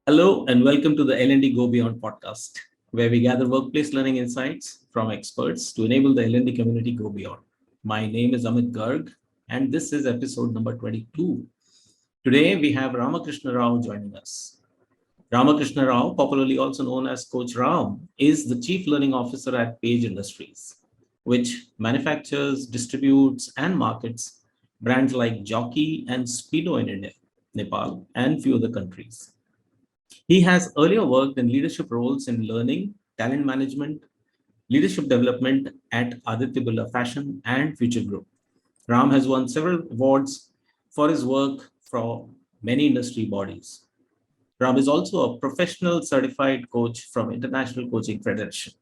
Hello and welcome to the L&D Go Beyond podcast, where we gather workplace learning insights from experts to enable the L&D community go beyond. My name is Amit Garg, and this is episode number 22. Today we have Ramakrishna Rao joining us. Ramakrishna Rao, popularly also known as Coach Ram, is the Chief Learning Officer at Page Industries, which manufactures, distributes, and markets brands like Jockey and Speedo in India, Nepal, and few other countries. He has earlier worked in leadership roles in learning, talent management, leadership development at Aditya Birla Fashion and Future Group. Ram has won several awards for his work from many industry bodies. Ram is also a professional certified coach from International Coaching Federation,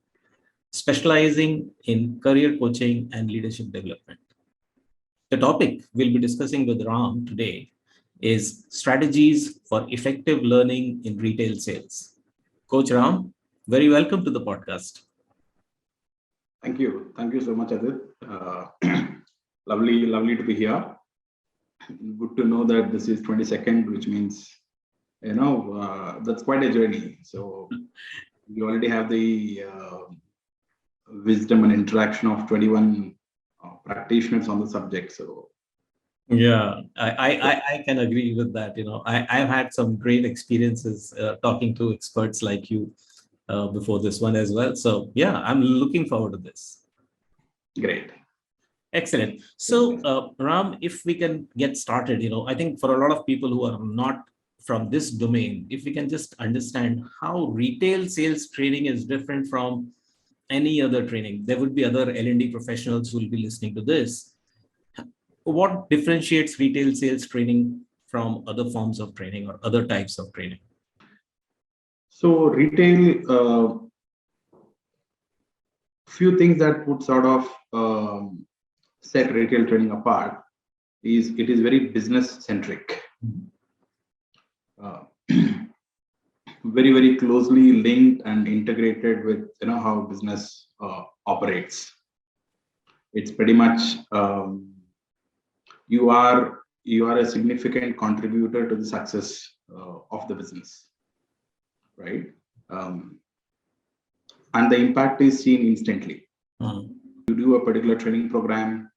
specializing in career coaching and leadership development. The topic we'll be discussing with Ram today is strategies for effective learning in retail sales. Coach Ram, very welcome to the podcast. Thank you. Thank you so much, Adit. Lovely to be here. Good to know that this is 22nd, which means, that's quite a journey. So you already have the wisdom and interaction of 21 practitioners on the subject. So Yeah, I can agree with that. I've had some great experiences talking to experts like you before this one as well. So yeah, I'm looking forward to this. great. Excellent. So Ram, if we can get started, I think for a lot of people who are not from this domain, if we can just understand how retail sales training is different from any other training. There would be other L&D professionals who will be listening to this. What differentiates retail sales training from other forms of training or other types of training? So retail, few things that would sort of set retail training apart is it is very business centric. Very closely linked and integrated with how business operates. It's pretty much you are a significant contributor to the success of the business, right? And the impact is seen instantly. You do a particular training program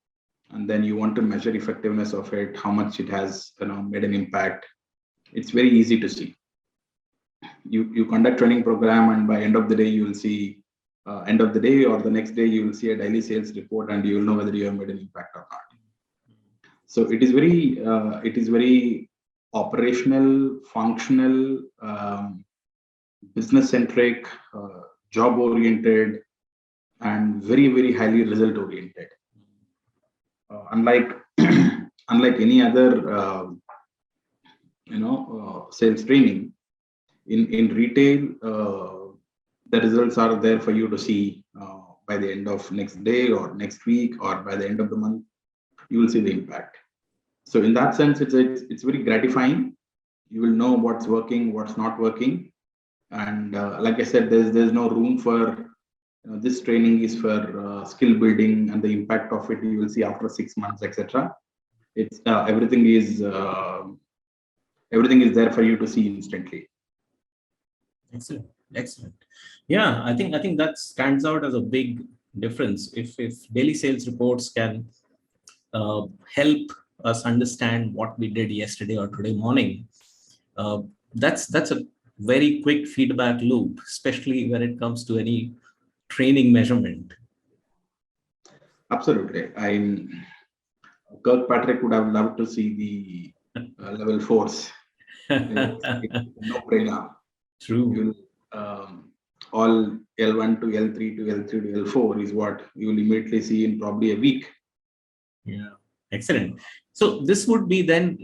and then you want to measure effectiveness of it, how much it has made an impact. It's very easy to see. You conduct training program and by end of the day you will see end of the day or the next day you will see a daily sales report and you will know whether you have made an impact or not. So it is very operational, functional, business centric, job oriented, and very highly result oriented. Unlike any other sales training, in retail, the results are there for you to see by the end of next day or next week or by the end of the month. You will see the impact. So in that sense, it's very gratifying. You will know what's working, what's not working, and like I said, there's no room for this training is for skill building and the impact of it you will see after 6 months, etc. It's everything is there for you to see instantly. Excellent. Yeah, I think that stands out as a big difference. If daily sales reports can help us understand what we did yesterday or today morning, that's a very quick feedback loop, especially when it comes to any training measurement. Absolutely. Kirkpatrick would have loved to see the level 4s. No brainer. True. All L1 to L3 to L3 to L4 is what you will immediately see in probably a week. Yeah, excellent. So this would be then,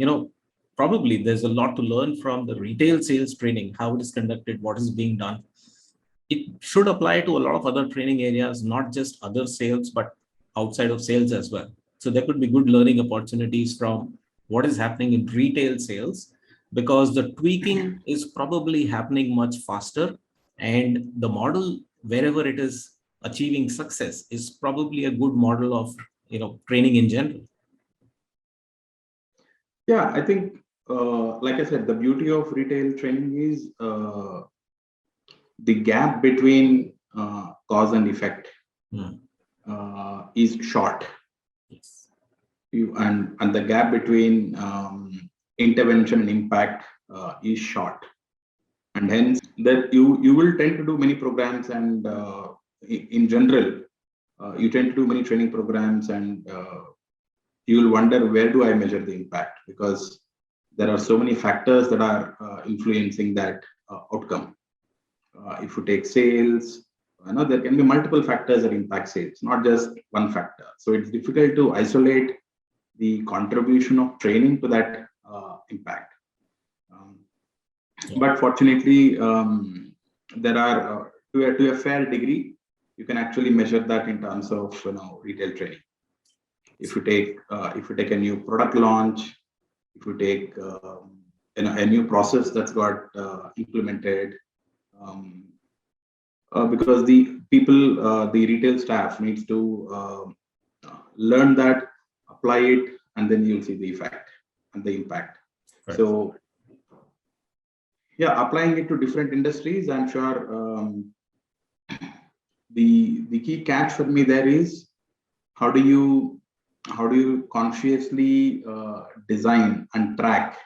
probably there's a lot to learn from the retail sales training, how it is conducted, what is being done. It should apply to a lot of other training areas, not just other sales, but outside of sales as well. So there could be good learning opportunities from what is happening in retail sales, because the tweaking is probably happening much faster, and the model, wherever it is achieving success, is probably a good model of training in general. Yeah, I think like I said, the beauty of retail training is the gap between cause and effect is short. Yes. And the gap between intervention and impact is short, and hence that you will tend to do many programs, and in general you tend to do many training programs, and you will wonder, where do I measure the impact, because there are so many factors that are influencing that outcome. If you take sales, there can be multiple factors that impact sales, not just one factor. So it's difficult to isolate the contribution of training to that impact. But fortunately, there are to a fair degree, you can actually measure that in terms of retail training. If you take a new product launch, if you take a new process that's got implemented, because the people, the retail staff needs to learn that, apply it, and then you'll see the effect and the impact. Right. So yeah, applying it to different industries, I'm sure the key catch for me there is, how do you consciously design and track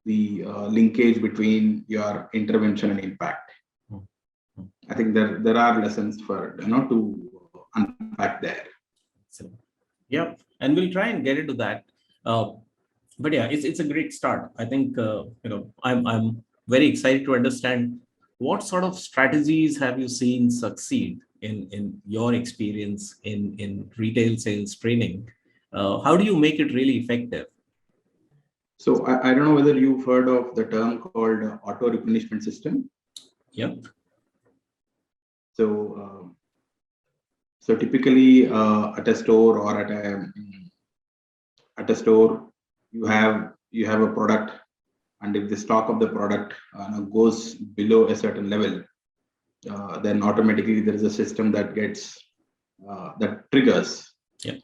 the linkage between your intervention and impact. I think there are lessons for to unpack there. Yeah, and we'll try and get into that. But yeah, it's a great start. I think I'm very excited to understand what sort of strategies have you seen succeed in your experience in retail sales training. How do you make it really effective? So I don't know whether you've heard of the term called auto-replenishment system. Yep. So typically at a store or at a store, you have a product, and if the stock of the product goes below a certain level, then automatically there is a system that gets that triggers,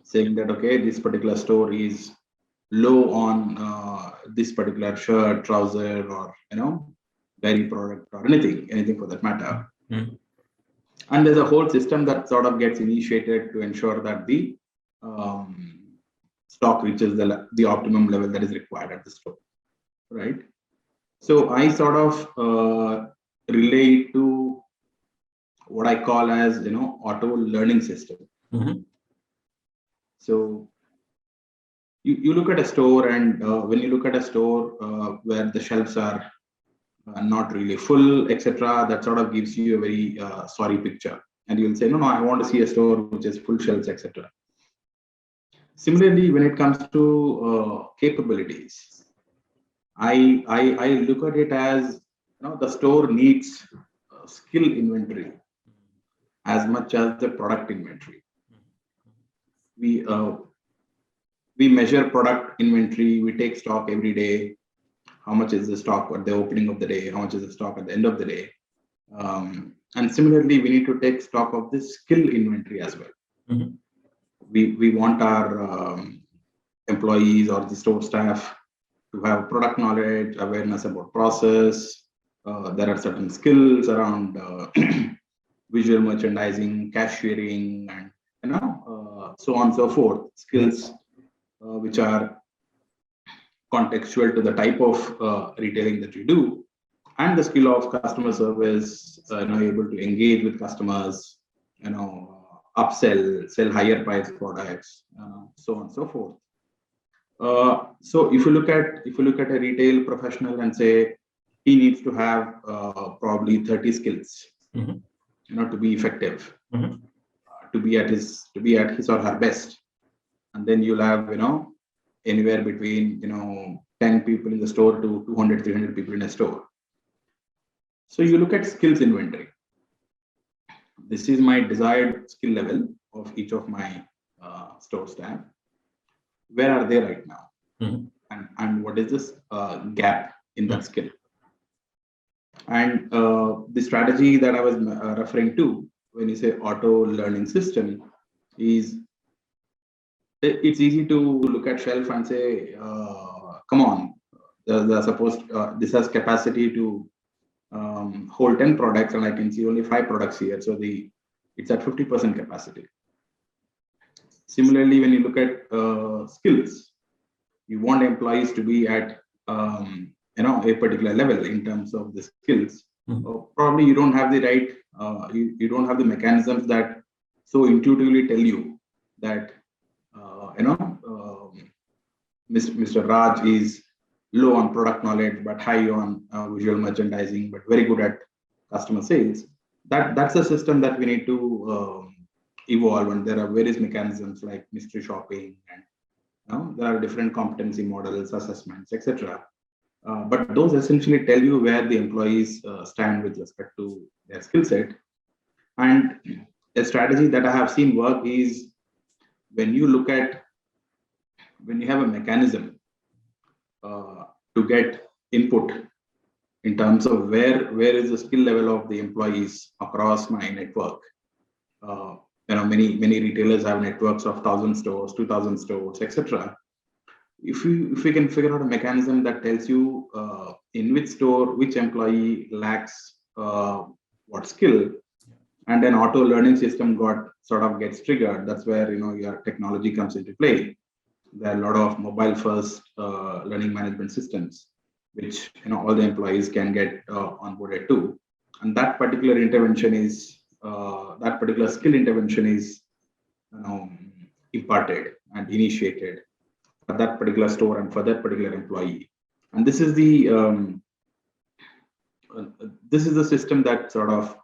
saying that okay, this particular store is low on this particular shirt, trouser, or dairy product, or anything for that matter. And there's a whole system that sort of gets initiated to ensure that the stock reaches the optimum level that is required at the store, right? So I sort of relate to what I call as auto learning system. So you look at a store, and when you look at a store where the shelves are not really full, etc., that sort of gives you a very sorry picture, and you'll say, no, I want to see a store which is full shelves, etc. Similarly, when it comes to capabilities, I look at it as the store needs skill inventory as much as the product inventory. We measure product inventory, we take stock every day. How much is the stock at the opening of the day? How much is the stock at the end of the day? And similarly, we need to take stock of the skill inventory as well. We want our employees or the store staff to have product knowledge, awareness about process. There are certain skills around visual merchandising, cashiering, and so on and so forth. Skills which are contextual to the type of retailing that you do, and the skill of customer service, able to engage with customers, upsell, sell higher price products, so on and so forth. So if you look at a retail professional and say he needs to have probably 30 skills, to be effective, to be at his or her best, and then you'll have anywhere between 10 people in the store to 200, 300 people in a store. So you look at skills inventory. This is my desired skill level of each of my store staff. Where are they right now? And what is this gap in that skill? And the strategy that I was referring to when you say auto learning system is, it's easy to look at shelf and say, come on, suppose this has capacity to hold 10 products, and I can see only 5 products here. So it's at 50% capacity. Similarly, when you look at skills, you want employees to be at a particular level in terms of the skills. Probably you don't have the right, you don't have the mechanisms that so intuitively tell you that Mr. Raj is low on product knowledge but high on visual merchandising but very good at customer sales. That's a system that we need to evolve, and there are various mechanisms like mystery shopping, and there are different competency models, assessments, etc. But those essentially tell you where the employees stand with respect to their skill set. And a strategy that I have seen work is when you have a mechanism to get input in terms of where is the skill level of the employees across my network. Many retailers have networks of 1,000 stores, 2,000 stores, etc. If we can figure out a mechanism that tells you in which store which employee lacks what skill, and an auto learning system gets triggered, that's where your technology comes into play. There are a lot of mobile first learning management systems which all the employees can get onboarded to, and that particular intervention is that particular skill intervention is imparted and initiated for that particular store and for that particular employee. And this is the system that sort of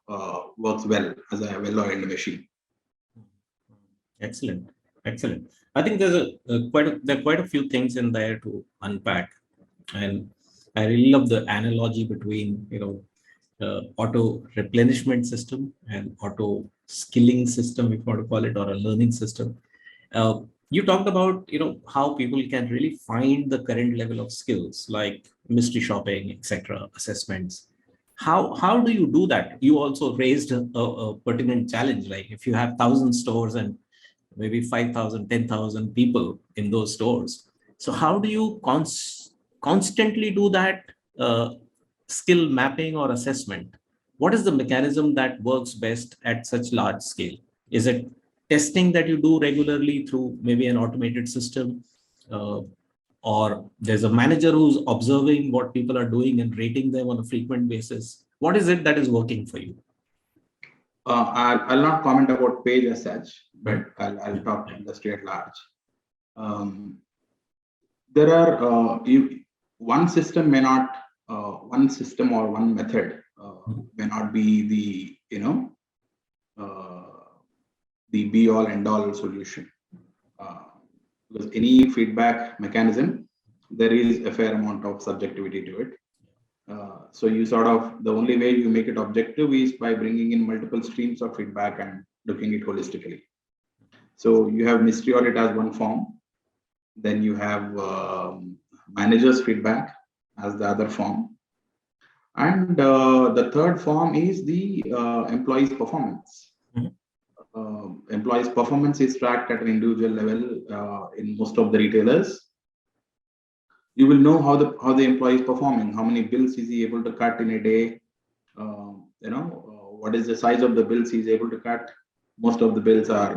works well as a well-oiled machine. Excellent. I think there are quite a few things in there to unpack, and I really love the analogy between auto replenishment system and auto skilling system, if you want to call it, or a learning system. You talked about how people can really find the current level of skills like mystery shopping, etc., assessments. How do you do that? You also raised a pertinent challenge, like if you have 1,000 stores and maybe 5,000, 10,000 people in those stores. So how do you constantly do that skill mapping or assessment? What is the mechanism that works best at such large scale? Is it testing that you do regularly through maybe an automated system? Or there's a manager who's observing what people are doing and rating them on a frequent basis? What is it that is working for you? I'll not comment about Page as such, but I'll talk industry at large. There are one system or one method may not be the be all end all solution, because any feedback mechanism, there is a fair amount of subjectivity to it. So the only way you make it objective is by bringing in multiple streams of feedback and looking at it holistically. So you have mystery audit as one form, then you have managers feedback as the other form, and the third form is the employees performance. Employees performance is tracked at an individual level in most of the retailers. You will know how the employee is performing, how many bills is he able to cut in a day, what is the size of the bills he's able to cut. Most of the bills are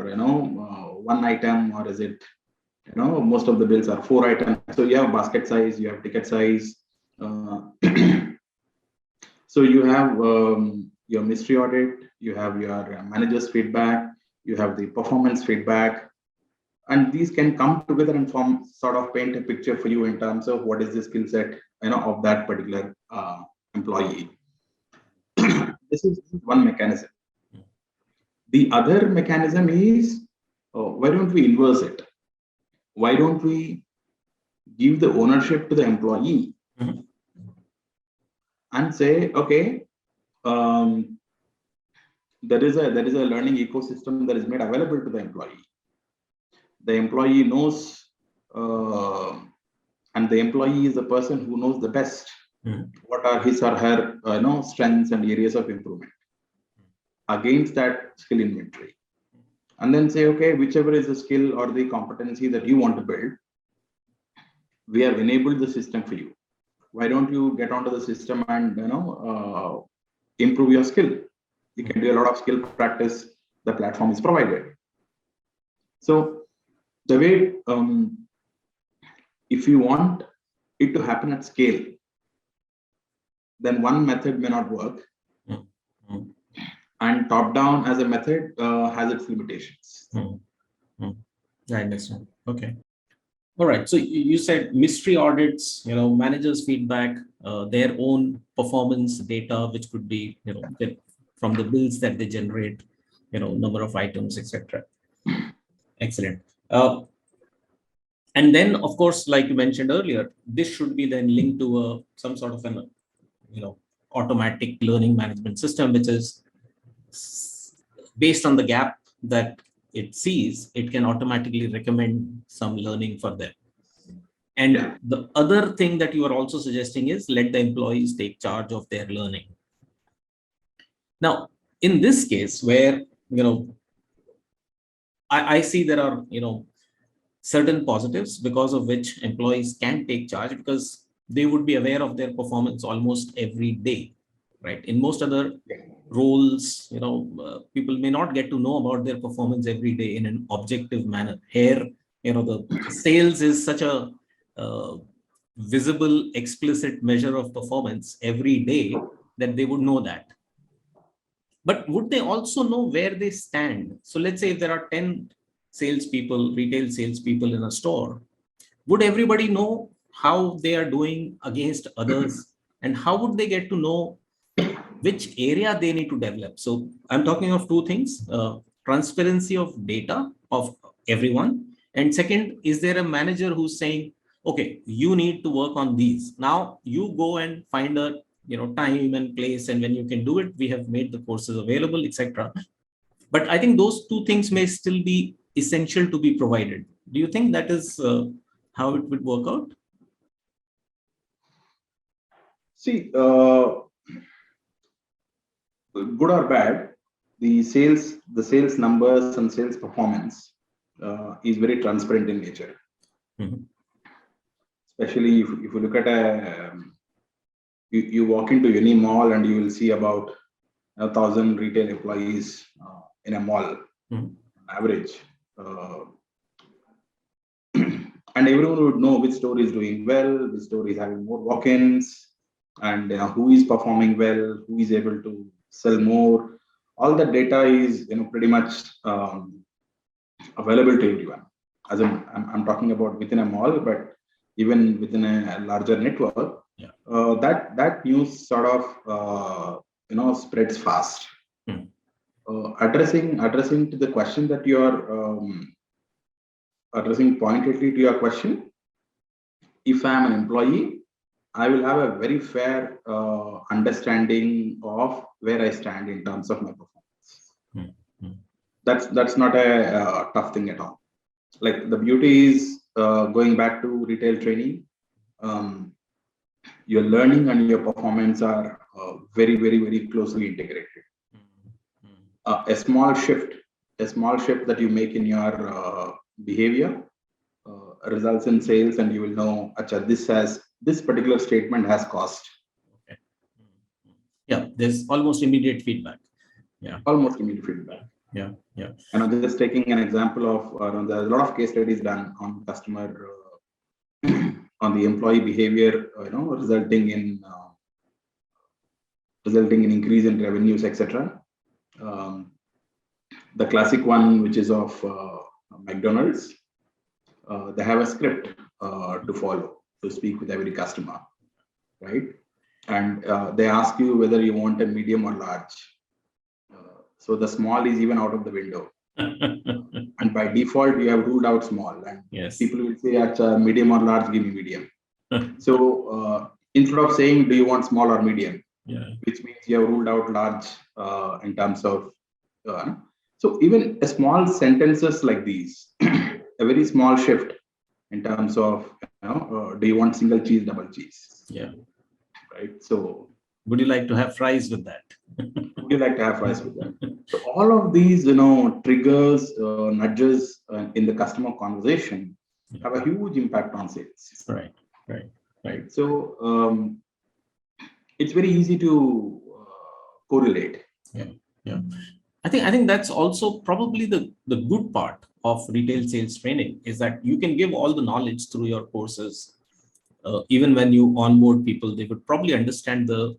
one item, or is it most of the bills are 4 items. So you have basket size, you have ticket size. So you have your mystery audit, you have your manager's feedback, you have the performance feedback, and these can come together and paint a picture for you in terms of what is the skill set of that particular employee. This is one mechanism. The other mechanism is, why don't we inverse it? Why don't we give the ownership to the employee and say, okay, there is a learning ecosystem that is made available to the employee. The employee knows, and the employee is the person who knows the best what are his or her strengths and areas of improvement against that skill inventory, and then say, okay, whichever is the skill or the competency that you want to build, we have enabled the system for you. why don't you get onto the system and improve your skill? You can do a lot of skill practice. The platform is provided. So the way, if you want it to happen at scale, then one method may not work. And top down as a method has its limitations. I understand. Okay. All right. So you said mystery audits, managers' feedback, their own performance data, which could be, from the bills that they generate, number of items, etc. Excellent. And then, of course, like you mentioned earlier, this should be then linked to some sort of an, automatic learning management system, which is based on the gap that it sees, it can automatically recommend some learning for them. And the other thing that you are also suggesting is let the employees take charge of their learning. Now, in this case, where, I see there are, certain positives because of which employees can take charge, because they would be aware of their performance almost every day, right? In most other roles, people may not get to know about their performance every day in an objective manner. Here, the sales is such a visible, explicit measure of performance every day that they would know that. But would they also know where they stand? So let's say if there are 10 salespeople, retail salespeople in a store, would everybody know how they are doing against others? And how would they get to know which area they need to develop? So I'm talking of two things, transparency of data of everyone. And second, is there a manager who's saying, okay, you need to work on these. Now you go and find a time and place, and when you can do it, we have made the courses available, etc. But I think those two things may still be essential to be provided. Do you think that is how it would work out? See, good or bad, the sales numbers and sales performance is very transparent in nature. Especially if you look at you walk into any mall and you will see about 1,000 retail employees in a mall, average. And everyone would know which store is doing well, which store is having more walk-ins, and who is performing well, who is able to sell more. All that data is pretty much available to everyone. As I'm talking about within a mall, but even within a larger network, that news sort of spreads fast. Addressing to the question that you are addressing pointedly to your question, if I am an employee, I will have a very fair understanding of where I stand in terms of my performance. That's not a tough thing at all. Like, the beauty is going back to retail training. Your learning and your performance are very, very, very closely integrated. A small shift that you make in your behavior results in sales, and you will know, this particular statement has cost. Okay. Yeah, there's almost immediate feedback. Almost immediate feedback. And I'm just taking an example of there's a lot of case studies done on customer on the employee behavior, resulting in increase in revenues, etc. The classic one, which is of McDonald's, they have a script to follow to speak with every customer, right? And they ask you whether you want a medium or large. So the small is even out of the window. And by default, you have ruled out small. And people will say, medium or large, give me medium. So instead of saying, do you want small or medium? Which means you have ruled out large in terms of. So even a small sentences like these, a very small shift in terms of, do you want single cheese, double cheese? Right. So would you like to have fries with that? Would you like to have fries with that? So all of these, triggers, nudges in the customer conversation have a huge impact on sales. Right. So it's very easy to correlate. Yeah. I think that's also probably the good part of retail sales training is that you can give all the knowledge through your courses. Even when you onboard people, they would probably understand the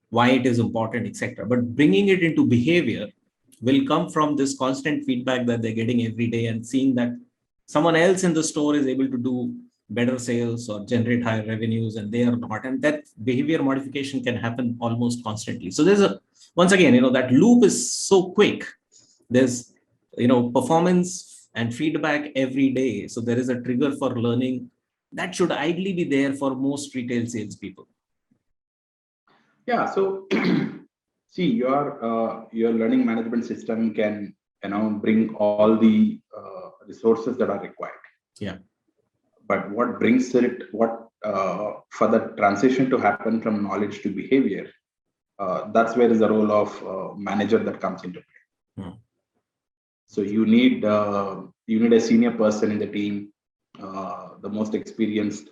why it is important, etc. But bringing it into behavior will come from this constant feedback that they're getting every day and seeing that someone else in the store is able to do better sales or generate higher revenues and they are not. And that behavior modification can happen almost constantly. So there's once again, that loop is so quick. There's, performance and feedback every day. So there is a trigger for learning that should ideally be there for most retail salespeople. Yeah. So see, your learning management system can bring all the resources that are required. Yeah. But what brings it, for the transition to happen from knowledge to behavior, that's where is the role of manager that comes into play. So you need a senior person in the team, the most experienced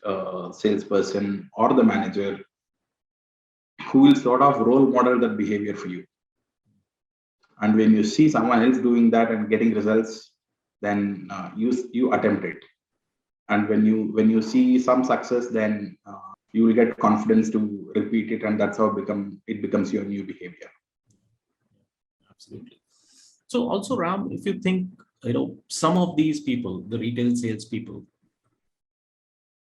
salesperson or the manager, who will sort of role model that behavior for you. And when you see someone else doing that and getting results, then you attempt it. And when you see some success, then you will get confidence to repeat it, and that's how it becomes your new behavior. Absolutely. So also, Ram, if you think, some of these people, the retail sales people,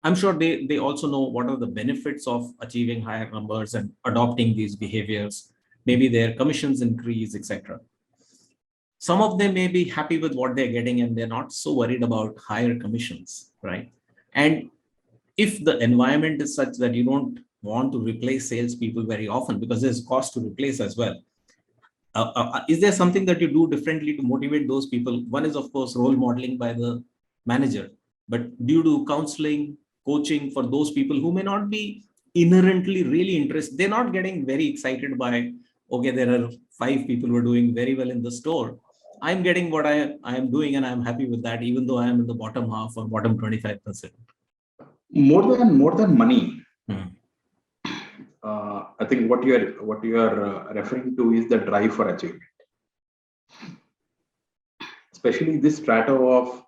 I'm sure they also know what are the benefits of achieving higher numbers and adopting these behaviors. Maybe their commissions increase, etc. Some of them may be happy with what they're getting and they're not so worried about higher commissions, right? And if the environment is such that you don't want to replace salespeople very often because there's cost to replace as well, is there something that you do differently to motivate those people? One is, of course, role modeling by the manager, but do you do counseling, coaching for those people who may not be inherently really interested? They're not getting very excited by, okay, there are 5 people who are doing very well in the store. I'm getting what I am doing and I'm happy with that, even though I am in the bottom half or bottom 25%. More than money. I think what you are referring to is the drive for achievement, especially this strata of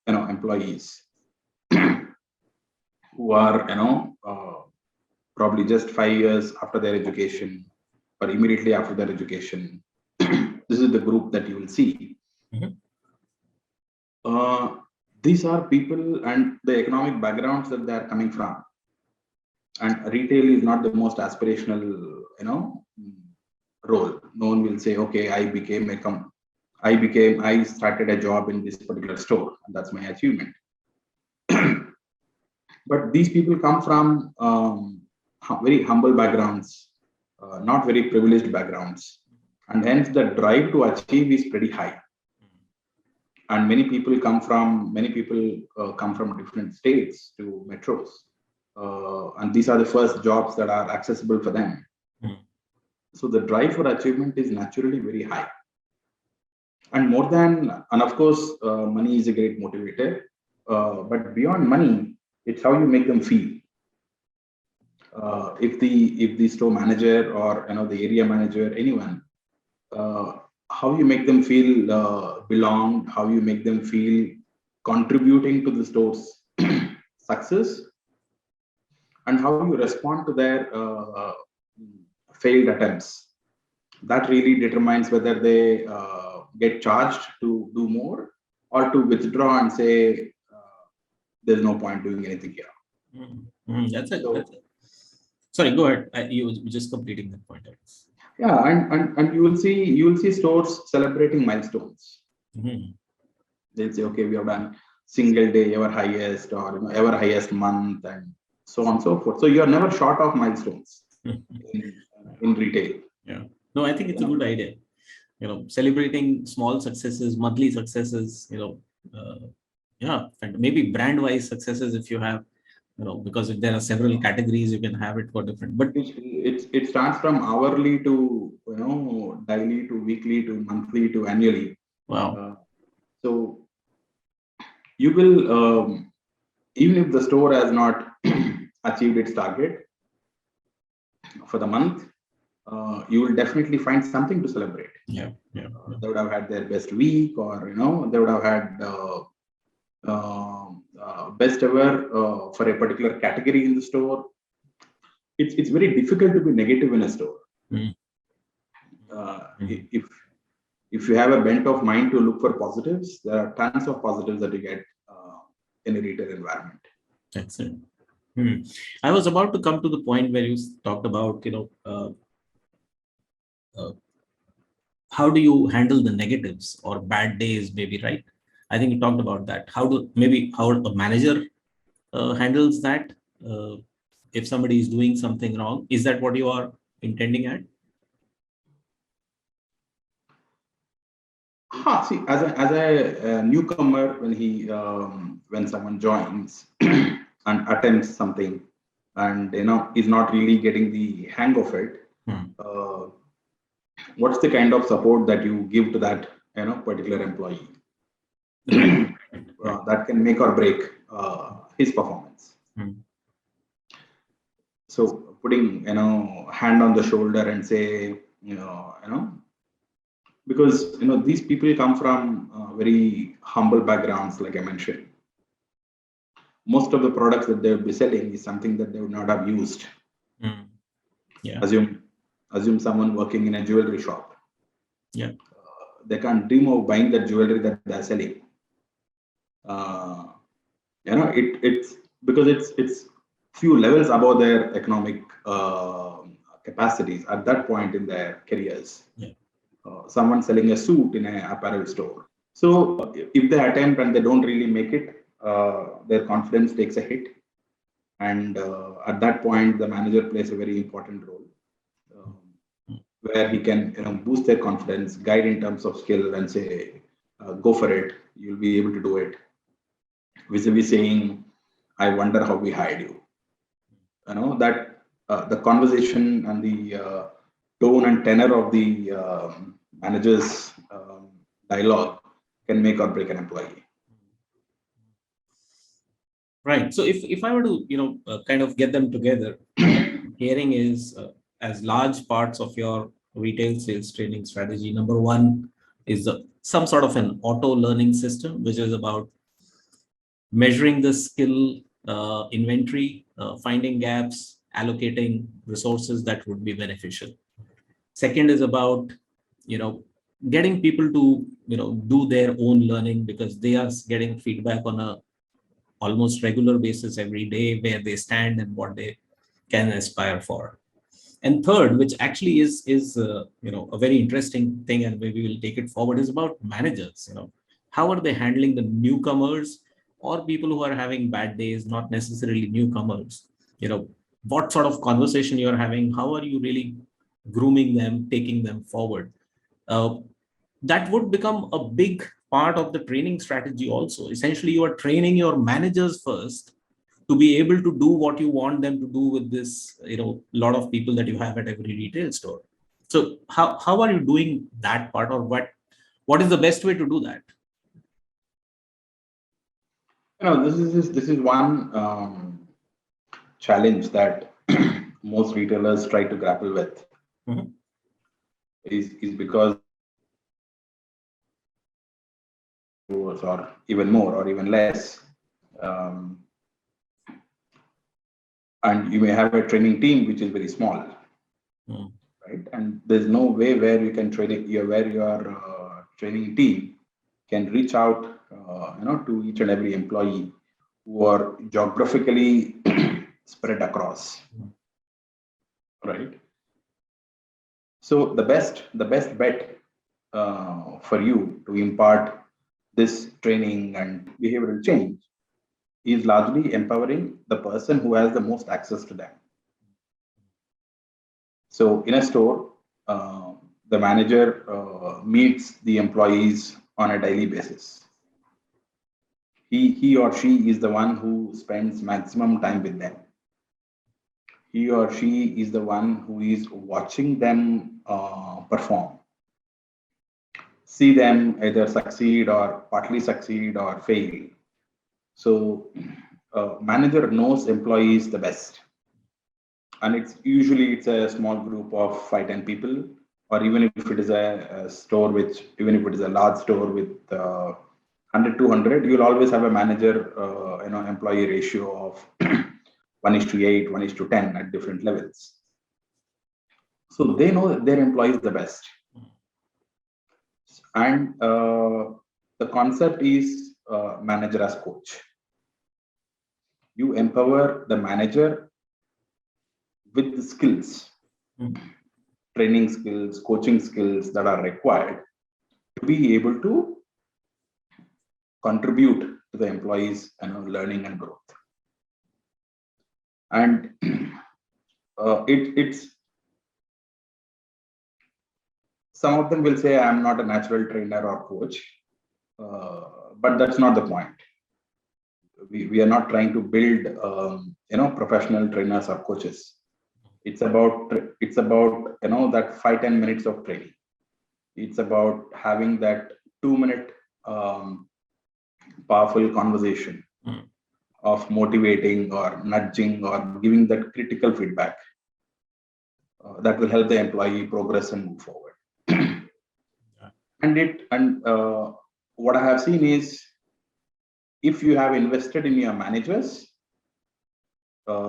employees who are probably just 5 years after their education or immediately after their education. This is the group that you will see. These are people and the economic backgrounds that they are coming from. And retail is not the most aspirational, role. No one will say, okay, I started a job in this particular store, and that's my achievement. But these people come from very humble backgrounds, not very privileged backgrounds, and hence the drive to achieve is pretty high. And many people come from different states to metros. And these are the first jobs that are accessible for them. So the drive for achievement is naturally very high. And of course, money is a great motivator. But beyond money, it's how you make them feel. If the store manager or the area manager, anyone, how you make them feel belonged, how you make them feel contributing to the store's success, and how you respond to their failed attempts. That really determines whether they get charged to do more or to withdraw and say, there's no point doing anything here. That's it. Sorry, go ahead. You were just completing that point. Yeah, and you will see stores celebrating milestones. They'll say, okay, we have done single day ever highest or ever highest month and so on and so forth. So you are never short of milestones in retail. Yeah. No, I think it's a good idea. Celebrating small successes, monthly successes, and maybe brand-wise successes if you have, because if there are several categories, you can have it for different. But it starts from hourly to daily to weekly to monthly to annually. Wow. So you will even if the store has not achieved its target for the month, you will definitely find something to celebrate. They would have had their best week, or they would have had best ever for a particular category in the store. It's very difficult to be negative in a store. If you have a bent of mind to look for positives, there are tons of positives that you get in a retail environment. Excellent. I was about to come to the point where you talked about, how do you handle the negatives or bad days, maybe, right? I think you talked about that. How a manager handles that if somebody is doing something wrong. Is that what you are intending at? See, as a newcomer, when someone joins and attempts something, and is not really getting the hang of it, what's the kind of support that you give to that particular employee? That can make or break his performance. So putting hand on the shoulder and say because these people come from very humble backgrounds, like I mentioned. Most of the products that they will be selling is something that they would not have used. Assume someone working in a jewelry shop. They can't dream of buying that jewelry that they're selling. It's because it's few levels above their economic capacities at that point in their careers. Someone selling a suit in an apparel store. So if they attempt and they don't really make it, their confidence takes a hit. And at that point, the manager plays a very important role, where he can boost their confidence, guide in terms of skill, and say, go for it, you'll be able to do it. Vis-a-vis saying, I wonder how we hired you. That the conversation and the tone and tenor of the manager's dialogue can make or break an employee. Right. So if I were to kind of get them together, hearing is as large parts of your retail sales training strategy. Number one is some sort of an auto learning system, which is about measuring the skill inventory, finding gaps, allocating resources that would be beneficial. Second is about getting people to do their own learning, because they are getting feedback on a almost regular basis every day, where they stand and what they can aspire for. And third, which actually is a very interesting thing, and maybe we'll take it forward, is about managers. How are they handling the newcomers or people who are having bad days, not necessarily newcomers? What sort of conversation you're having? How are you really grooming them, taking them forward? That would become a big part of the training strategy also. Essentially, you are training your managers first to be able to do what you want them to do with this, lot of people that you have at every retail store. So how are you doing that part, or what is the best way to do that? This is one challenge that most retailers try to grapple with. Is because or even more or even less, and you may have a training team which is very small, right? And there's no way where you can where your training team can reach out to each and every employee who are geographically spread across, right? So the best bet for you to impart this training and behavioral change is largely empowering the person who has the most access to them. So in a store, the manager meets the employees on a daily basis. He or she is the one who spends maximum time with them. He or she is the one who is watching them perform. See them either succeed or partly succeed or fail. So manager knows employees the best, and it's a small group of 5-10 people, or even if it is a store, which even if it is a large store with 100-200, you'll always have a manager employee ratio of 1:8, 1:10 at different levels. So they know their employees the best, and the concept is manager as coach. You empower the manager with the skills, training skills, coaching skills that are required to be able to contribute to the employees' learning and growth. And it's some of them will say, I'm not a natural trainer or coach, but that's not the point. We are not trying to build professional trainers or coaches. It's about that 5-10 minutes of training. It's about having that 2-minute powerful conversation of motivating or nudging or giving that critical feedback that will help the employee progress and move forward. And what I have seen is, if you have invested in your managers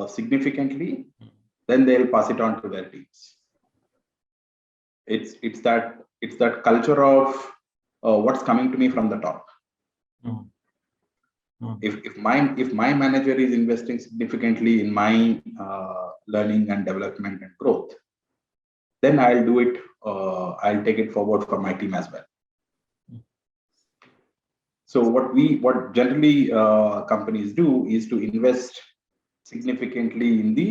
significantly, then they'll pass it on to their teams. It's that culture of what's coming to me from the top. If my manager is investing significantly in my learning and development and growth, then I'll do it. I'll take it forward for my team as well. So what generally companies do is to invest significantly in the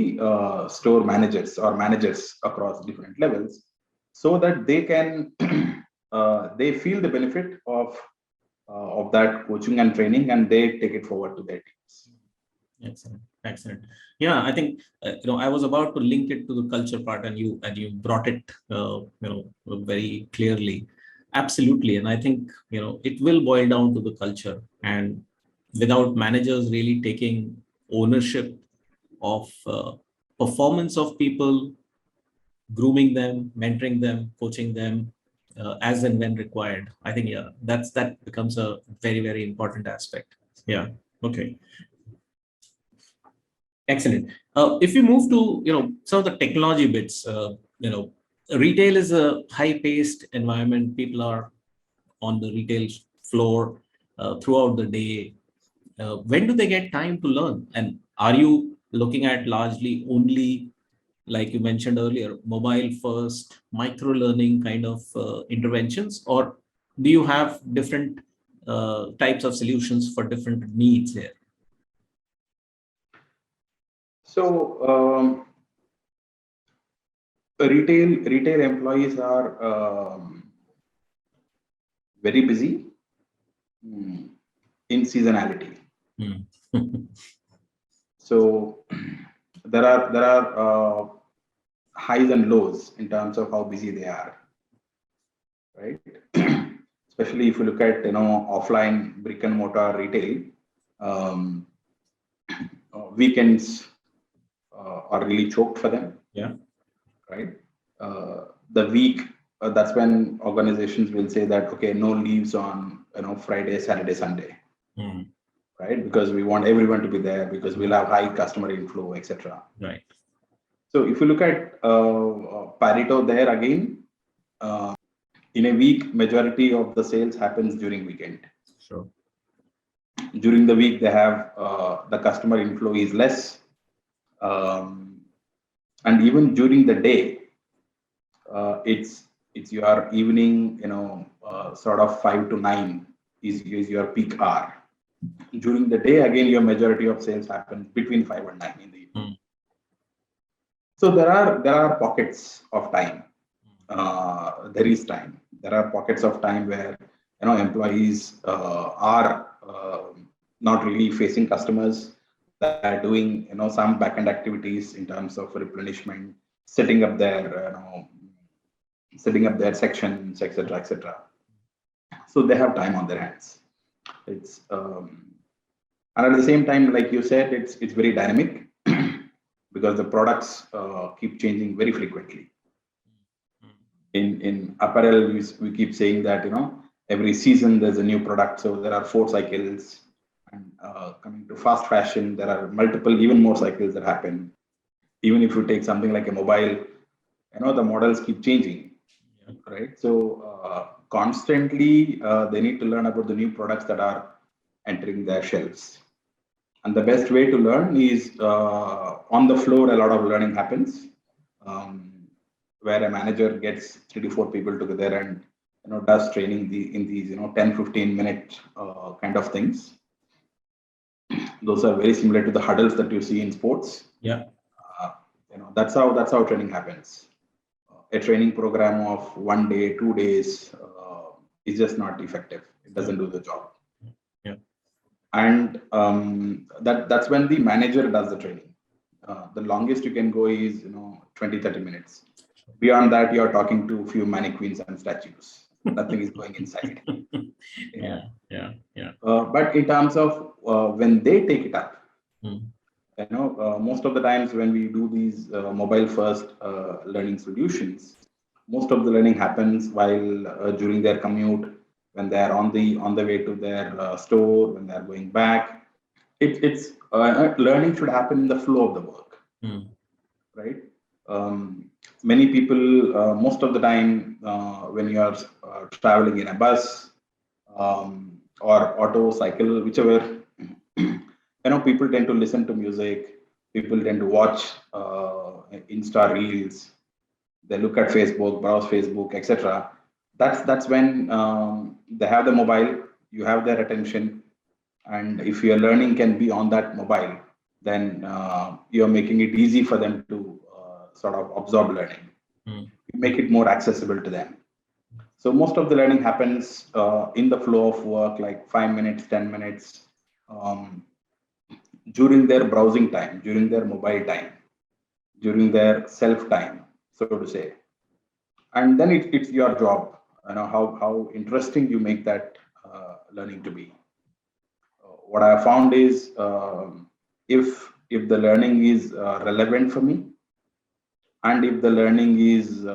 store managers or managers across different levels, so that they can they feel the benefit of that coaching and training, and they take it forward to their teams. Excellent. Yeah, I think I was about to link it to the culture part, and you brought it very clearly. Absolutely. And I think it will boil down to the culture, and without managers really taking ownership of performance of people, grooming them, mentoring them, coaching them as and when required, I think that becomes a very, very important aspect. Yeah. Okay. Excellent. If you move to some of the technology bits, retail is a high-paced environment. People are on the retail floor throughout the day. When do they get time to learn? And are you looking at largely only, like you mentioned earlier, mobile first, micro learning kind of interventions, or do you have different types of solutions for different needs here? So retail employees are very busy in seasonality. So there are highs and lows in terms of how busy they are, right? Especially if you look at offline brick and mortar retail, weekends are really choked for them. Yeah. Right. The week, that's when organizations will say that, okay, no leaves on Friday, Saturday, Sunday. Right, because we want everyone to be there, because we'll have high customer inflow, etc. Right. So if you look at Pareto there again, in a week, majority of the sales happens during weekend. Sure. During the week, they have the customer inflow is less, and even during the day, it's your evening, sort of 5 to 9 is your peak hour. During the day, again, your majority of sales happen between 5 and 9 in the evening. So there are pockets of time. There is time. There are pockets of time where employees are not really facing customers. That are doing some backend activities in terms of replenishment, setting up their sections, etc. So they have time on their hands. It's And at the same time, like you said, it's very dynamic because the products keep changing very frequently. In apparel, we keep saying that every season there's a new product, so there are 4 cycles. And coming to fast fashion, there are multiple, even more cycles that happen. Even if you take something like a mobile, the models keep changing, right? So constantly they need to learn about the new products that are entering their shelves. And the best way to learn is on the floor. A lot of learning happens, where a manager gets 3 to 4 people together and does training in these 10-15 minute kind of things. Those are very similar to the huddles that you see in sports. Yeah. That's how training happens. A training program of 1 day, 2 days is just not effective. It doesn't do the job. Yeah. And that's when the manager does the training. The longest you can go is 20-30 minutes. Beyond that, you're talking to a few mannequins and statues. Nothing is going inside. Yeah. But in terms of when they take it up, most of the times when we do these mobile first learning solutions, most of the learning happens while during their commute, when they are on the way to their store, when they are going back. It's learning should happen in the flow of the work, right? Many people, most of the time, when you are traveling in a bus or auto, cycle, whichever, people tend to listen to music. People tend to watch Insta reels. They look at Facebook, browse Facebook, etc. That's when they have the mobile. You have their attention, and if your learning can be on that mobile, then you're making it easy for them to sort of absorb learning. You make it more accessible to them. So most of the learning happens in the flow of work, like 5 minutes, 10 minutes, during their browsing time, during their mobile time, during their self time, so to say. And then it's your job, how interesting you make that learning to be. What I found is if the learning is relevant for me, and if the learning is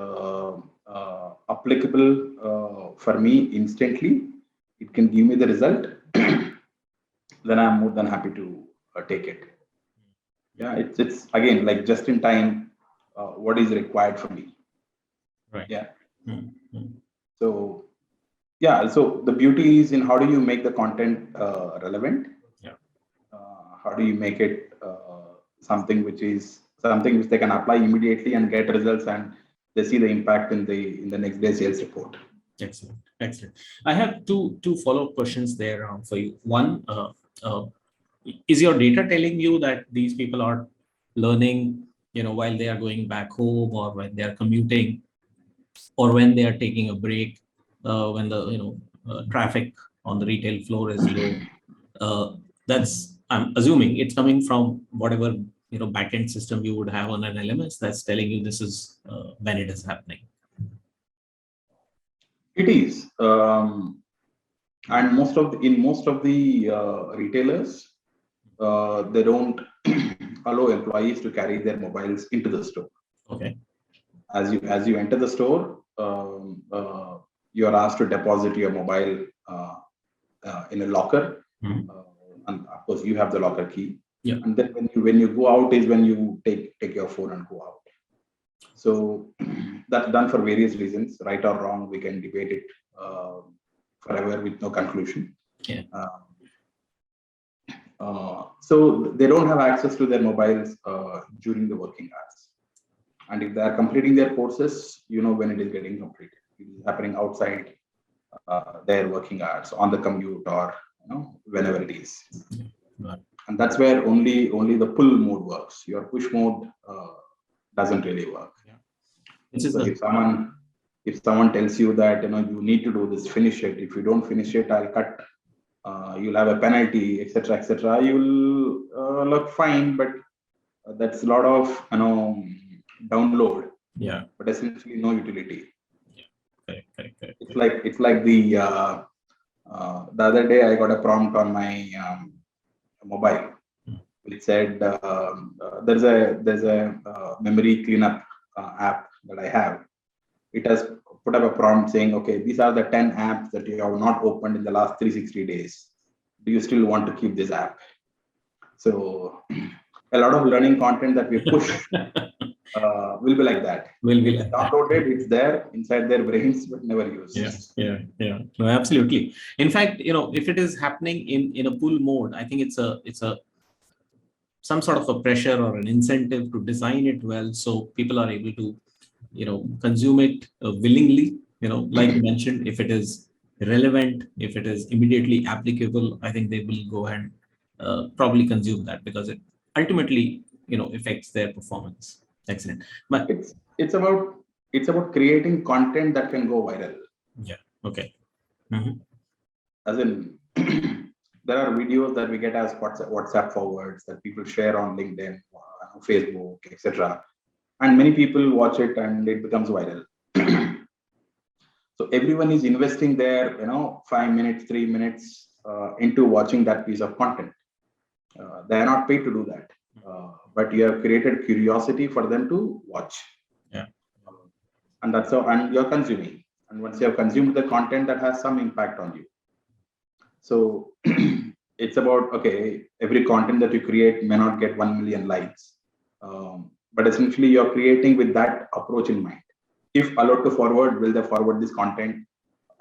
applicable for me instantly, it can give me the result, then I'm more than happy to take it. Yeah, it's again like just in time, what is required for me. Right. Yeah. So yeah, so the beauty is in how do you make the content relevant? Yeah. How do you make it something which they can apply immediately and get results, and they see the impact in the next day sales report. Excellent. I have two follow-up questions there for you. One, is your data telling you that these people are learning, while they are going back home, or when they are commuting, or when they are taking a break, when the traffic on the retail floor is low? That's, I'm assuming it's coming from whatever backend system you would have on an LMS that's telling you this is when it is happening. It is, and most of the retailers, they don't allow employees to carry their mobiles into the store. Okay. As you enter the store, you are asked to deposit your mobile in a locker, and of course you have the locker key. Yeah. And then when you go out is when you take your phone and go out. So that's done for various reasons, right or wrong. We can debate it forever with no conclusion. Yeah. So they don't have access to their mobiles during the working hours. And if they are completing their courses, when it is getting completed. It is happening outside their working hours, on the commute, or whenever it is. Right. And that's where only the pull mode works. Your push mode doesn't really work. Yeah. So if someone tells you that you need to do this, finish it. If you don't finish it, I'll cut. You'll have a penalty, etc., etc. You'll look fine, but that's a lot of download. Yeah. But essentially no utility. Yeah. Correct. It's like the other day I got a prompt on my mobile. It said there's a memory cleanup app that I have. It has put up a prompt saying, okay, these are the 10 apps that you have not opened in the last 360 days. Do you still want to keep this app? So a lot of learning content that we push will be like that. Will be like downloaded, it's there inside their brains, but never used. Yeah. No, absolutely. In fact, if it is happening in a pull mode, I think it's a some sort of a pressure or an incentive to design it well, so people are able to consume it willingly. Like you mentioned, if it is relevant, if it is immediately applicable, I think they will go and probably consume that, because it ultimately affects their performance. Excellent. But it's about creating content that can go viral. Yeah. Okay. Mm-hmm. As in, there are videos that we get as WhatsApp forwards that people share on LinkedIn, Facebook, etc. And many people watch it and it becomes viral. So everyone is investing their 5 minutes, 3 minutes into watching that piece of content. They are not paid to do that, but you have created curiosity for them to watch. Yeah. And that's how, and you're consuming. And once you have consumed the content, that has some impact on you. So it's about, okay, every content that you create may not get 1 million likes, but essentially you're creating with that approach in mind. If allowed to forward, will they forward this content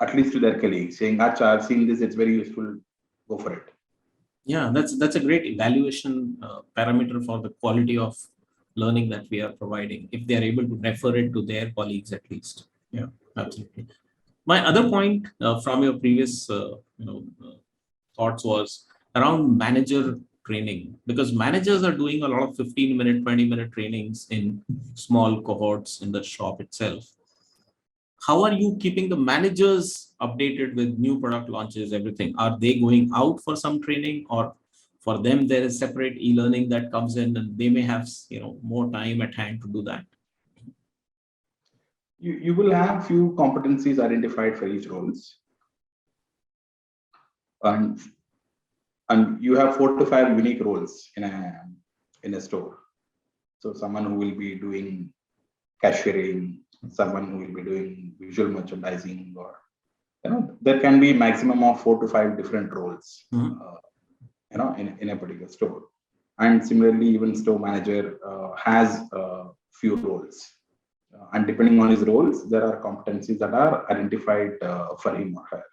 at least to their colleagues, saying, Acha, I've seen this, it's very useful, go for it. Yeah, that's a great evaluation parameter for the quality of learning that we are providing, if they are able to refer it to their colleagues at least. Yeah, absolutely. My other point from your previous thoughts was around manager training, because managers are doing a lot of 15-minute, 20-minute trainings in small cohorts in the shop itself. How are you keeping the managers updated with new product launches, everything? Are they going out for some training, or for them there is separate e-learning that comes in and they may have more time at hand to do that? You will have few competencies identified for each roles, and you have 4 to 5 unique roles in a store. So someone who will be doing cashiering, someone who will be doing visual merchandising, or there can be maximum of 4 to 5 different roles, in a particular store. And similarly, even store manager has a few roles, and depending on his roles, there are competencies that are identified for him or her,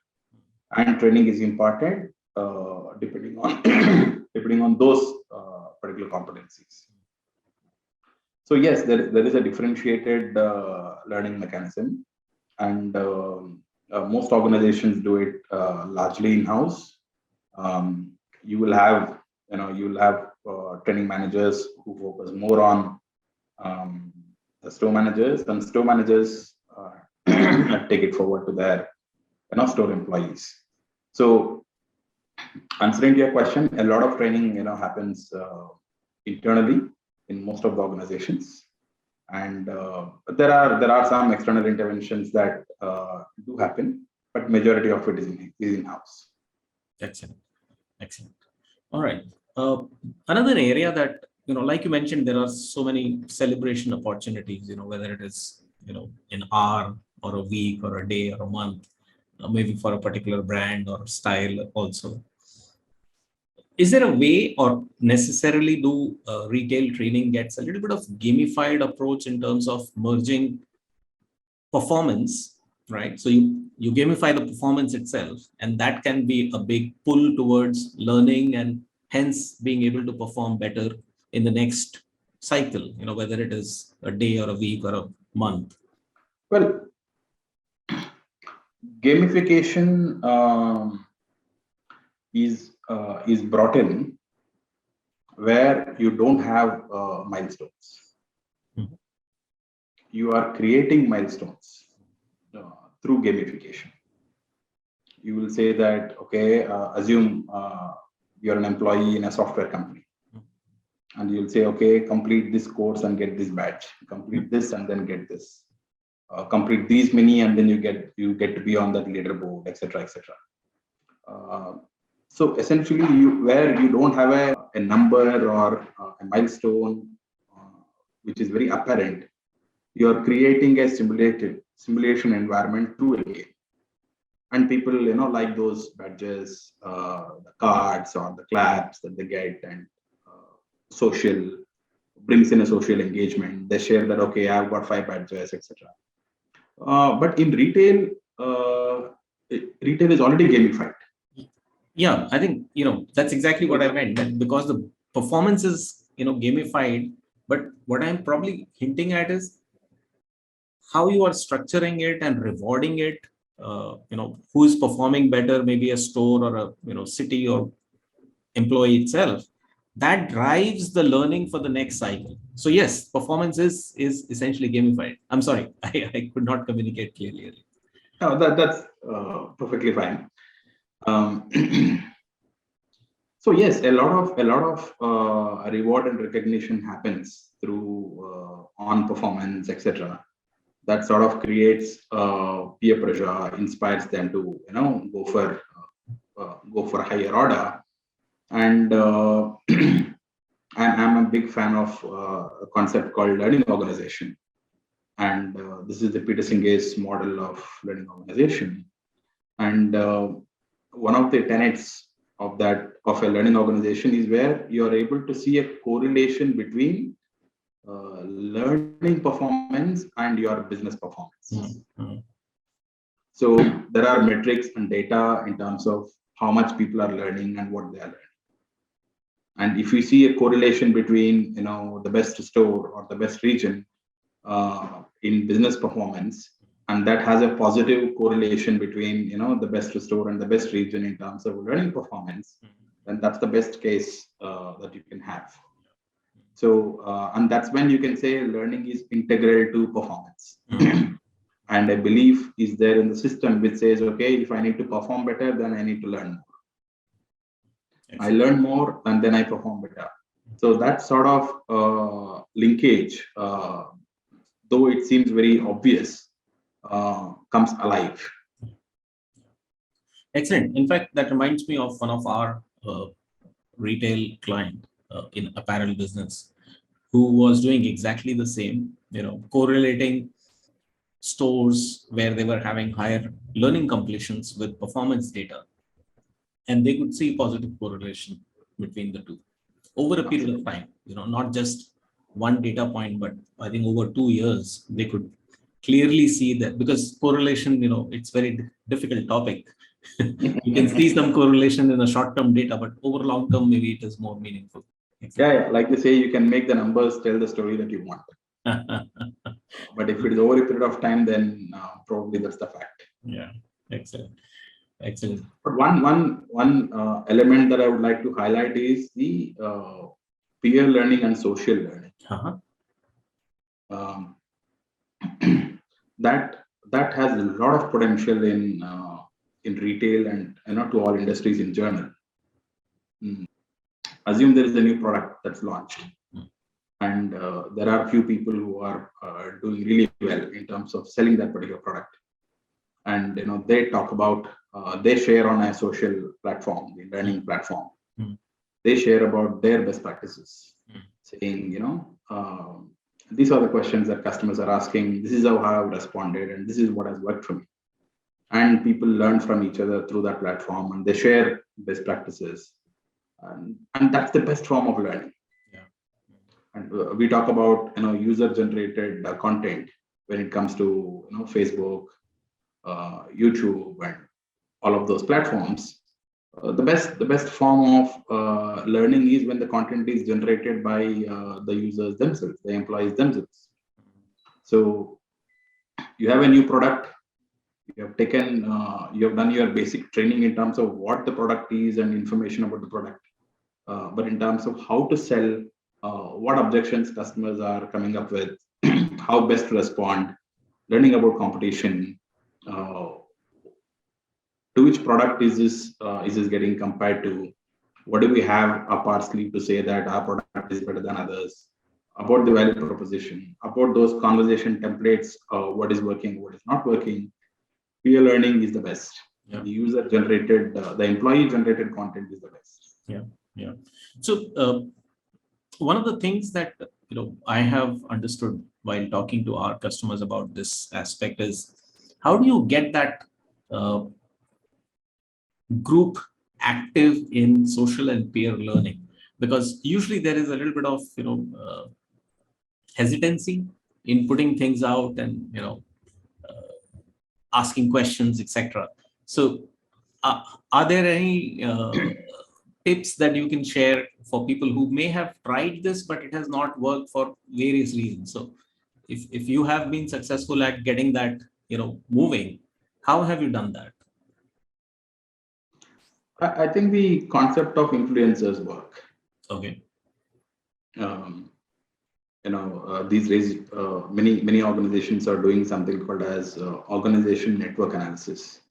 and training is imparted depending on those particular competencies. So yes, there is a differentiated learning mechanism, and most organizations do it largely in-house. You will have training managers who focus more on the store managers, and store managers take it forward to their store employees. So answering your question, a lot of training happens internally in most of the organizations, and there are some external interventions that do happen, but majority of it is in-house. Excellent. All right. Another area that like you mentioned, there are so many celebration opportunities, whether it is an hour or a week or a day or a month, maybe for a particular brand or style also. Is there a way, or necessarily do retail training gets a little bit of gamified approach in terms of merging performance, right? So you gamify the performance itself, and that can be a big pull towards learning and hence being able to perform better in the next cycle, whether it is a day or a week or a month. Well, gamification is brought in where you don't have milestones. Mm-hmm. You are creating milestones through gamification. You will say that, okay, assume you're an employee in a software company, and you'll say, okay, complete this course and get this badge, complete this and then get this, complete these many and then you get to be on that leaderboard, etc. So essentially, where you don't have a number or a milestone, which is very apparent, you are creating a simulation environment through a game. And people, like those badges, the cards or the claps that they get, and social brings in a social engagement. They share that, okay, I've got 5 badges, etc. But in retail, retail is already gamified. Yeah, I think, that's exactly what I meant, that because the performance is, gamified, but what I'm probably hinting at is how you are structuring it and rewarding it. Who is performing better, maybe a store or a, city or employee itself, that drives the learning for the next cycle. So yes, performance is essentially gamified. I'm sorry, I could not communicate clearly. No, that's perfectly fine. So yes, a lot of reward and recognition happens through on performance, etc. That sort of creates peer pressure, inspires them to go for a higher order. And I'm a big fan of a concept called learning organization, and this is the Peter Singer's model of learning organization. And one of the tenets of a learning organization is where you are able to see a correlation between learning performance and your business performance. Mm-hmm. So there are metrics and data in terms of how much people are learning and what they are learning. And if you see a correlation between the best store or the best region in business performance, and that has a positive correlation between the best store and the best region in terms of learning performance, then that's the best case that you can have. So and that's when you can say learning is integral to performance. And a belief is there in the system which says, okay, if I need to perform better, then I need to learn more. I learn more and then I perform better. So that sort of linkage, though it seems very obvious, comes alive. Excellent. In fact, that reminds me of one of our retail client in apparel business, who was doing exactly the same, correlating stores where they were having higher learning completions with performance data. And they could see positive correlation between the two over a period of time, not just one data point, but I think over 2 years, they could clearly see that, because correlation, it's very difficult topic. You can see some correlation in a short-term data, but over long-term, maybe it is more meaningful. Yeah, like they say, you can make the numbers tell the story that you want. But if it is over a period of time, then probably that's the fact. Yeah, excellent. Excellent. But one element that I would like to highlight is the peer learning and social learning. That has a lot of potential in retail and to all industries in general. Assume there is a new product that's launched, and there are a few people who are doing really well in terms of selling that particular product, and they talk about they share on a social platform, the learning platform. They share about their best practices, saying these are the questions that customers are asking, this is how I've responded, and this is what has worked for me. And people learn from each other through that platform, and they share best practices, and that's the best form of learning. And we talk about user generated content when it comes to Facebook, YouTube, and all of those platforms. The best form of learning is when the content is generated by the users themselves, the employees themselves. So you have a new product, you have taken, you have done your basic training in terms of what the product is and information about the product. But in terms of how to sell, what objections customers are coming up with, how best to respond, learning about competition, to which product is this getting compared to, what do we have up our sleeve to say that our product is better than others, about the value proposition, about those conversation templates, what is working, what is not working. Peer learning is the best. Yeah. The employee generated content is the best. Yeah. So one of the things that I have understood while talking to our customers about this aspect is, how do you get that uh, group active in social and peer learning? Because usually there is a little bit of hesitancy in putting things out and asking questions, etc. So are there any tips that you can share for people who may have tried this but it has not worked for various reasons? So if you have been successful at getting that moving, how have you done that? I think the concept of influencers work. Okay. These days, many organizations are doing something called as organization network analysis,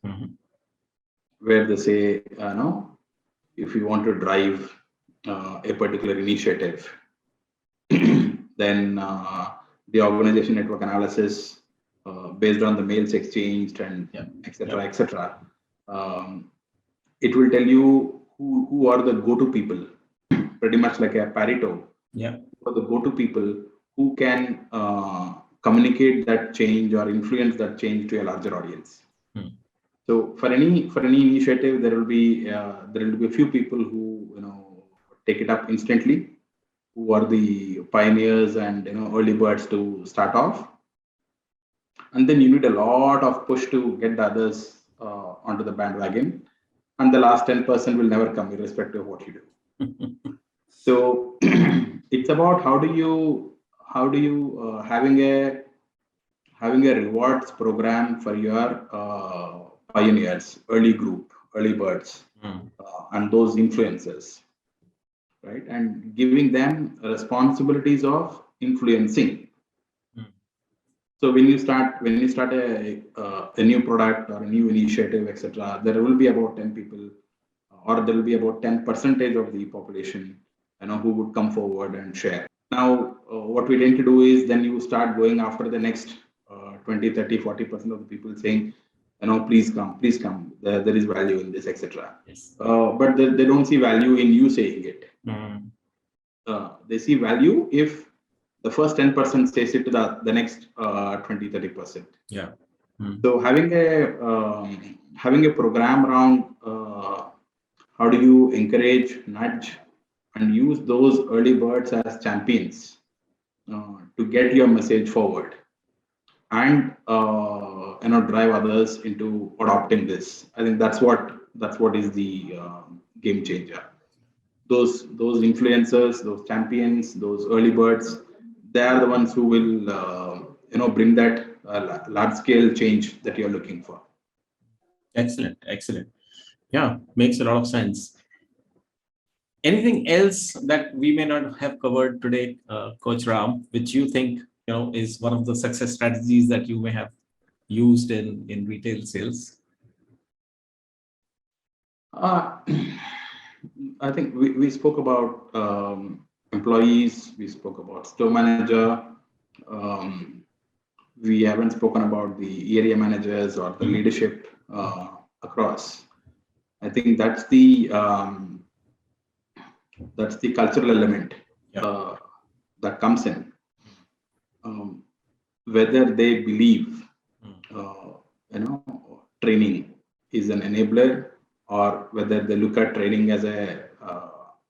where they say, if you want to drive a particular initiative, then the organization network analysis, based on the mails exchanged and etc., it will tell you who are the go-to people, pretty much like a Pareto. For the go-to people who can communicate that change or influence that change to a larger audience. So for any initiative, there will be a few people who take it up instantly, who are the pioneers and early birds to start off, and then you need a lot of push to get the others onto the bandwagon, and the last 10% will never come, irrespective of what you do. So it's about how do you having a rewards program for your pioneers, early group, early birds, and those influencers, right? And giving them responsibilities of influencing. So when you start a new product or a new initiative, etc., there will be about 10 people, or there will be about 10% of the population, who would come forward and share. Now, what we tend to do is then you start going after the next 20, 30, 40% of the people saying, please come. There is value in this, etc. Yes. But they don't see value in you saying it. They see value if the first 10% says it to the next 20, 30%. Yeah. So having a program around how do you encourage, nudge, and use those early birds as champions to get your message forward, and drive others into adopting this. I think that's what is the game changer. Those influencers, those champions, those early birds, they are the ones who will bring that large scale change that you're looking for. Excellent. Yeah, makes a lot of sense. Anything else that we may not have covered today, Coach Ram, which you think is one of the success strategies that you may have used in retail sales? I think we spoke about employees, we spoke about store manager, we haven't spoken about the area managers or the leadership across. I think that's the cultural element that comes in. Whether they believe training is an enabler, or whether they look at training as a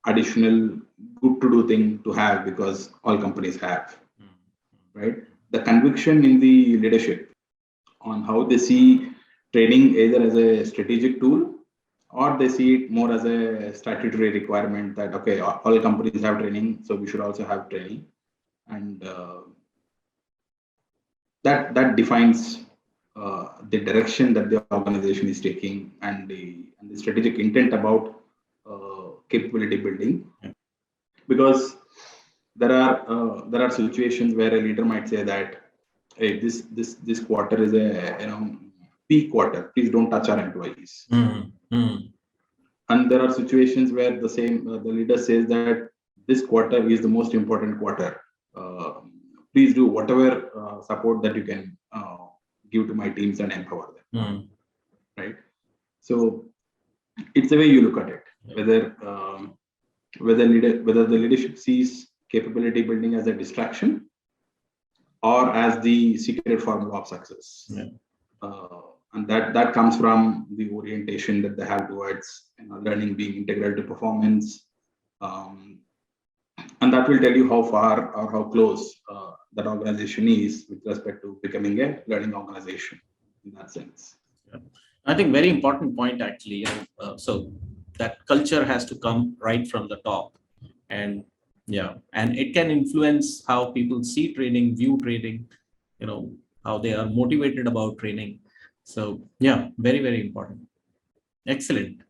additional good to do thing to have, because all companies have, right? The conviction in the leadership on how they see training either as a strategic tool, or they see it more as a statutory requirement that, okay, all companies have training, so we should also have training. And that defines the direction that the organization is taking, and the strategic intent about capability building. Because there are situations where a leader might say that, hey, this quarter is a peak quarter, please don't touch our employees. And there are situations where the leader says that this quarter is the most important quarter, please do whatever support that you can give to my teams and empower them. Right? So it's the way you look at it, whether the leadership sees capability building as a distraction or as the secret formula of success. And that comes from the orientation that they have towards learning being integral to performance. And that will tell you how far or how close that organization is with respect to becoming a learning organization in that sense. I think very important point actually. So that culture has to come right from the top, and and it can influence how people see training, view training, how they are motivated about training. So very, very important. Excellent.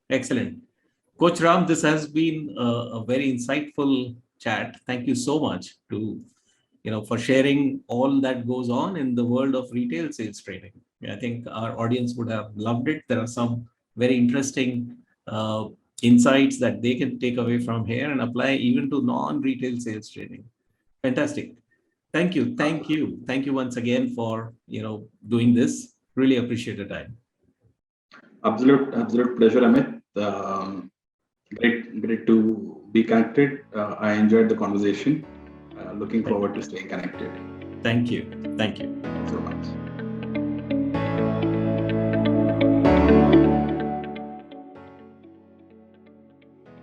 Coach Ram, this has been a very insightful chat. Thank you so much for sharing all that goes on in the world of retail sales training. I think our audience would have loved it. There are some very interesting insights that they can take away from here and apply even to non-retail sales training. Fantastic. Thank you once again for doing this. Really appreciate the time. Absolute pleasure, Amit. Great to be connected. I enjoyed the conversation. Looking forward to staying connected. Thank you so much.